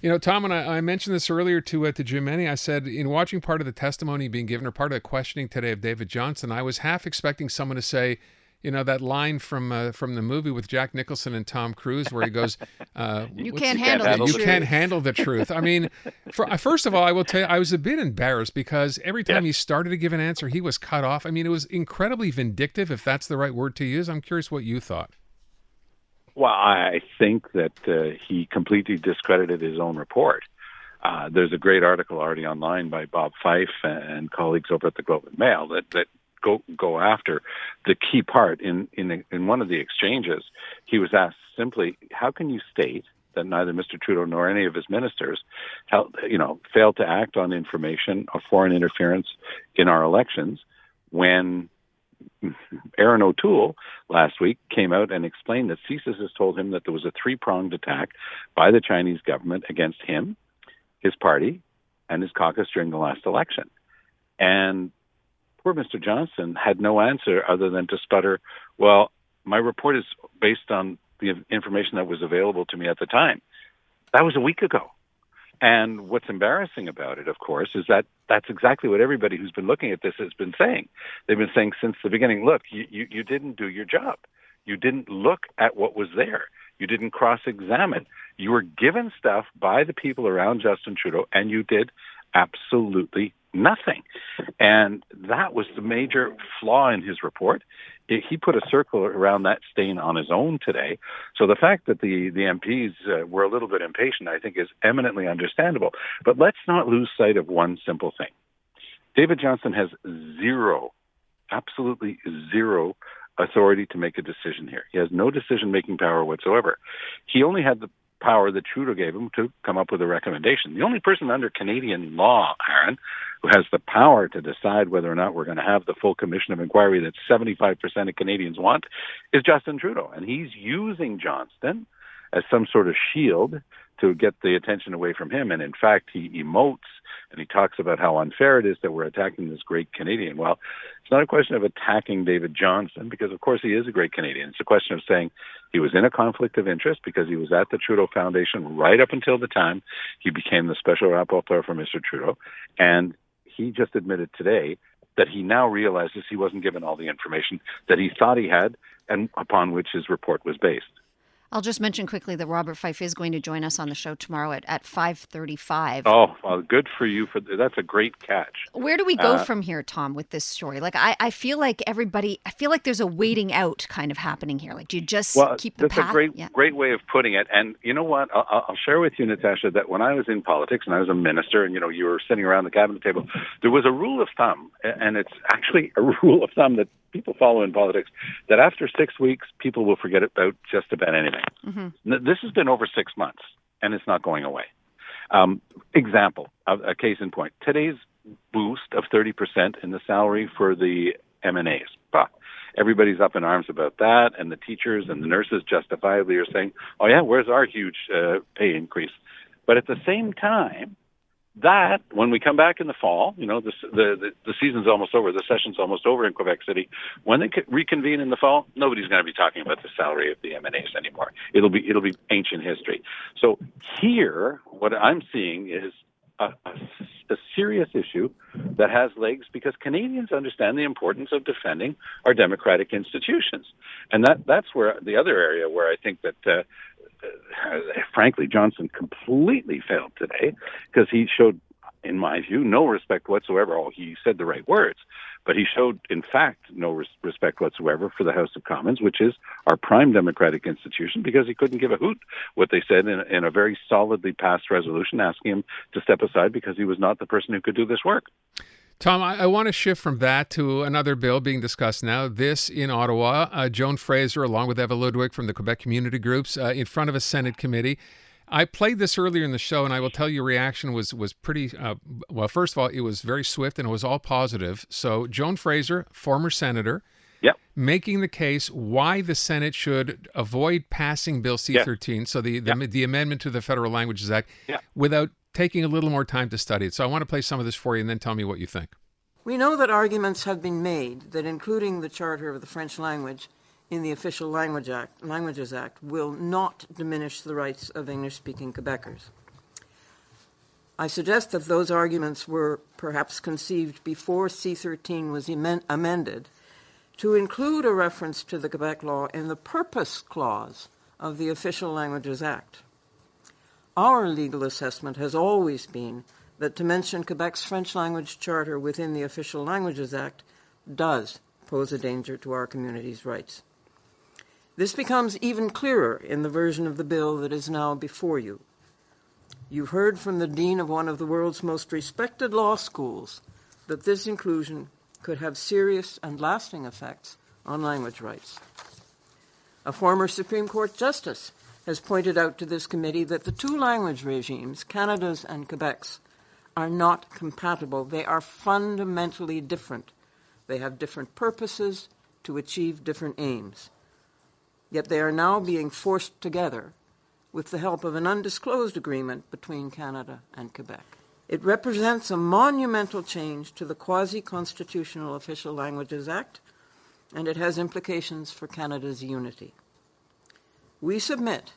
You know, Tom, and I mentioned this earlier to Jim Many. I said, in watching part of the testimony being given, or part of the questioning today of David Johnston, I was half expecting someone to say, you know, that line from the movie with Jack Nicholson and Tom Cruise, where he goes, You what's can't it? handle the You truth. can't handle the truth. I mean, first of all, I will tell you, I was a bit embarrassed because every time he started to give an answer, he was cut off. I mean, it was incredibly vindictive, if that's the right word to use. I'm curious what you thought. Well, I think that he completely discredited his own report. There's a great article already online by Bob Fife and colleagues over at the Globe and Mail that go after the key part. In one of the exchanges, he was asked simply, how can you state that neither Mr. Trudeau nor any of his ministers failed to act on information of foreign interference in our elections when Aaron O'Toole last week came out and explained that CSIS has told him that there was a three-pronged attack by the Chinese government against him, his party, and his caucus during the last election. And poor Mr. Johnston had no answer other than to sputter, well, my report is based on the information that was available to me at the time. That was a week ago. And what's embarrassing about it, of course, is that that's exactly what everybody who's been looking at this has been saying. They've been saying since the beginning, look, you didn't do your job. You didn't look at what was there. You didn't cross-examine. You were given stuff by the people around Justin Trudeau, and you did absolutely nothing. And that was the major flaw in his report. He put a circle around that stain on his own today. So the fact that the MPs were a little bit impatient, I think, is eminently understandable. But let's not lose sight of one simple thing. David Johnston has absolutely zero authority to make a decision here. He has no decision-making power whatsoever. He only had the power that Trudeau gave him to come up with a recommendation. The only person under Canadian law, Aaron, who has the power to decide whether or not we're going to have the full commission of inquiry that 75% of Canadians want is Justin Trudeau. And he's using Johnston as some sort of shield to get the attention away from him. And in fact, he emotes and he talks about how unfair it is that we're attacking this great Canadian. Well, it's not a question of attacking David Johnston, because of course he is a great Canadian. It's a question of saying he was in a conflict of interest because he was at the Trudeau Foundation right up until the time he became the special rapporteur for Mr. Trudeau. And he just admitted today that he now realizes he wasn't given all the information that he thought he had and upon which his report was based. I'll just mention quickly that Robert Fife is going to join us on the show tomorrow at 5:35. Oh, well, good for you. That's a great catch. Where do we go from here, Tom, with this story? Like, I feel like there's a waiting out kind of happening here. Like, do you just keep the path? That's a great way of putting it. And you know what? I'll share with you, Natasha, that when I was in politics and I was a minister and, you were sitting around the cabinet table, there was a rule of thumb, and it's actually a rule of thumb that people follow in politics, that after 6 weeks, people will forget about just about anything. Mm-hmm. This has been over 6 months, and it's not going away. Example, a case in point, today's boost of 30% in the salary for the MNAs. Everybody's up in arms about that, and the teachers and the nurses justifiably are saying, oh yeah, where's our huge pay increase? But at the same time, that when we come back in the fall, the season's almost over, the session's almost over in Quebec City. When they reconvene in the fall, nobody's going to be talking about the salary of the MNAs anymore. It'll be ancient history. So here, what I'm seeing is a serious issue that has legs because Canadians understand the importance of defending our democratic institutions, and that's where the other area where I think that. Frankly, Johnston completely failed today because he showed, in my view, no respect whatsoever. Oh, he said the right words, but he showed, in fact, no respect whatsoever for the House of Commons, which is our prime democratic institution, because he couldn't give a hoot what they said in a very solidly passed resolution asking him to step aside because he was not the person who could do this work. Tom, I want to shift from that to another bill being discussed now. This in Ottawa, Joan Fraser, along with Eva Ludwig from the Quebec Community Groups, in front of a Senate committee. I played this earlier in the show, and I will tell you, reaction was pretty, well, first of all, it was very swift, and it was all positive. So Joan Fraser, former senator, making the case why the Senate should avoid passing Bill C-13, so the amendment to the Federal Languages Act, without taking a little more time to study it. So I want to play some of this for you and then tell me what you think. We know that arguments have been made that including the Charter of the French language in the Official Languages Act will not diminish the rights of English-speaking Quebecers. I suggest that those arguments were perhaps conceived before C-13 was amended to include a reference to the Quebec law in the purpose clause of the Official Languages Act. Our legal assessment has always been that to mention Quebec's French language charter within the Official Languages Act does pose a danger to our community's rights. This becomes even clearer in the version of the bill that is now before you. You've heard from the dean of one of the world's most respected law schools that this inclusion could have serious and lasting effects on language rights. A former Supreme Court justice has pointed out to this committee that the two language regimes, Canada's and Quebec's, are not compatible. They are fundamentally different. They have different purposes to achieve different aims. Yet they are now being forced together with the help of an undisclosed agreement between Canada and Quebec. It represents a monumental change to the quasi-constitutional Official Languages Act, and it has implications for Canada's unity. We submit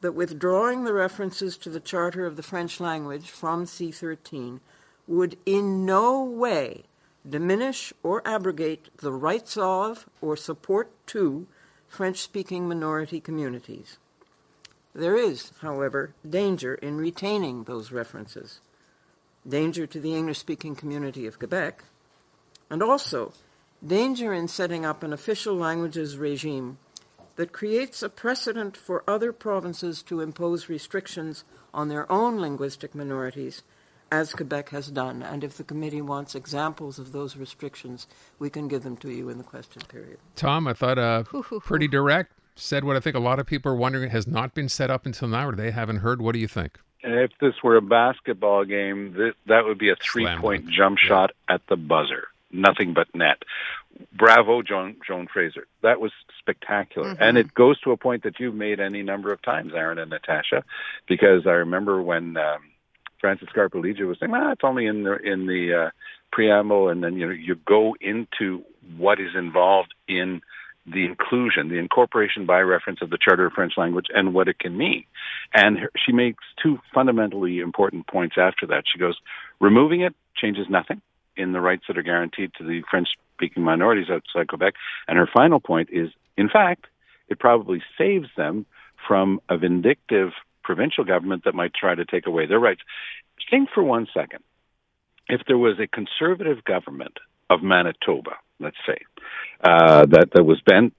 that withdrawing the references to the Charter of the French language from C-13 would in no way diminish or abrogate the rights of or support to French-speaking minority communities. There is, however, danger in retaining those references, danger to the English-speaking community of Quebec, and also danger in setting up an official languages regime that creates a precedent for other provinces to impose restrictions on their own linguistic minorities, as Quebec has done. And if the committee wants examples of those restrictions, we can give them to you in the question period. Tom, I thought pretty direct. Said what I think a lot of people are wondering has not been set up until now, or they haven't heard. What do you think? If this were a basketball game, that would be a three-point jump shot at the buzzer. Nothing but net. Bravo, Joan Fraser. That was spectacular. Mm-hmm. And it goes to a point that you've made any number of times, Aaron and Natasha, because I remember when Francis Scarpellegio was saying, it's only in the preamble, and then you go into what is involved in the inclusion, the incorporation by reference of the Charter of French Language and what it can mean. And she makes two fundamentally important points after that. She goes, removing it changes nothing in the rights that are guaranteed to the French-speaking minorities outside Quebec. And her final point is, in fact, it probably saves them from a vindictive provincial government that might try to take away their rights. Think for 1 second. If there was a conservative government of Manitoba, let's say, that was bent,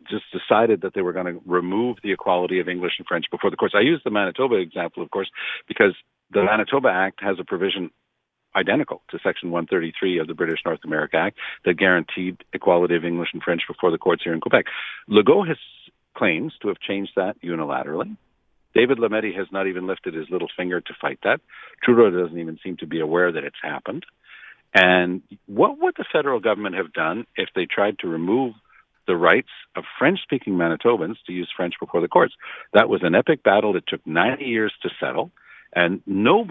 just decided that they were going to remove the equality of English and French before the courts. I use the Manitoba example, of course, because the Manitoba Act has a provision identical to Section 133 of the British North America Act that guaranteed equality of English and French before the courts here in Quebec. Legault claims to have changed that unilaterally. David Lametti has not even lifted his little finger to fight that. Trudeau doesn't even seem to be aware that it's happened. And what would the federal government have done if they tried to remove the rights of French-speaking Manitobans to use French before the courts? That was an epic battle. It took 90 years to settle. And no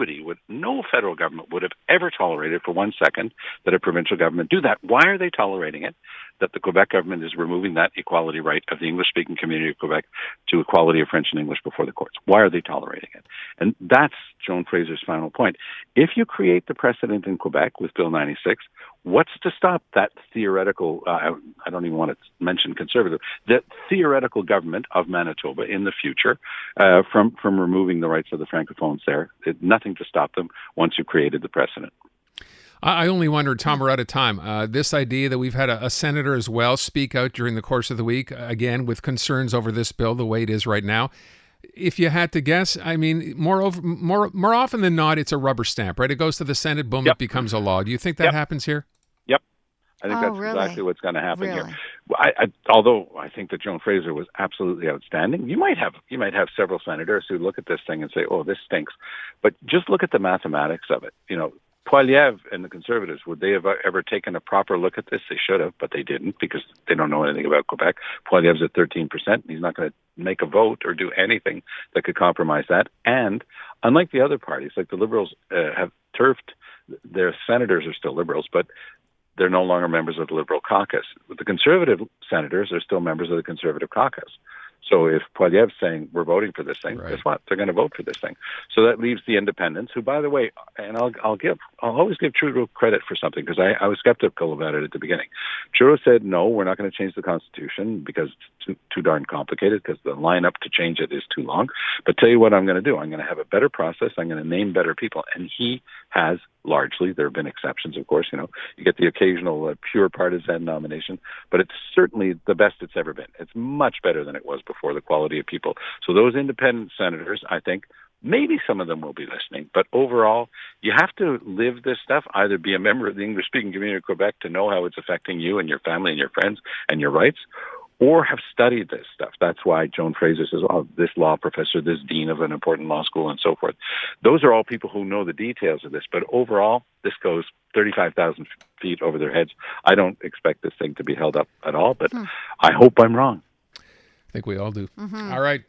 federal government would have ever tolerated for 1 second that a provincial government do that. Why are they tolerating it? That the Quebec government is removing that equality right of the English-speaking community of Quebec to equality of French and English before the courts. Why are they tolerating it? And that's Joan Fraser's final point. If you create the precedent in Quebec with Bill 96, what's to stop that theoretical, I don't even want to mention conservative, that theoretical government of Manitoba in the future from removing the rights of the Francophones there? Nothing to stop them once you've created the precedent. I only wondered, Tom, we're out of time. This idea that we've had a senator as well speak out during the course of the week, again, with concerns over this bill, the way it is right now. If you had to guess, I mean, more often than not, it's a rubber stamp, right? It goes to the Senate, boom, It becomes a law. Do you think that happens here? Yep. I think that's really? exactly what's going to happen Really? here. Although I think that Joan Fraser was absolutely outstanding, you might have several senators who look at this thing and say, "Oh, this stinks," but just look at the mathematics of it. Poilievre and the Conservatives, would they have ever taken a proper look at this? They should have, but they didn't because they don't know anything about Quebec. Poilievre's at 13%. And he's not going to make a vote or do anything that could compromise that. And unlike the other parties, like the Liberals have turfed, their senators are still Liberals, but they're no longer members of the Liberal caucus. But the Conservative senators are still members of the Conservative caucus. So if Poilievre's saying we're voting for this thing, Right. guess what? They're going to vote for this thing. So that leaves the independents, who, by the way, and I'll always give Trudeau credit for something, because I was skeptical about it at the beginning. Trudeau said, no, we're not going to change the Constitution because it's too darn complicated, because the lineup to change it is too long. But tell you what I'm going to do. I'm going to have a better process. I'm going to name better people. And he has largely. There have been exceptions, of course. You get the occasional pure partisan nomination, but it's certainly the best it's ever been. It's much better than it was before, the quality of people. So those independent senators, I think, maybe some of them will be listening. But overall, you have to live this stuff, either be a member of the English-speaking community of Quebec to know how it's affecting you and your family and your friends and your rights, or have studied this stuff. That's why Joan Fraser says, oh, this law professor, this dean of an important law school, and so forth. Those are all people who know the details of this. But overall, this goes 35,000 feet over their heads. I don't expect this thing to be held up at all, but I hope I'm wrong. I think we all do. All right.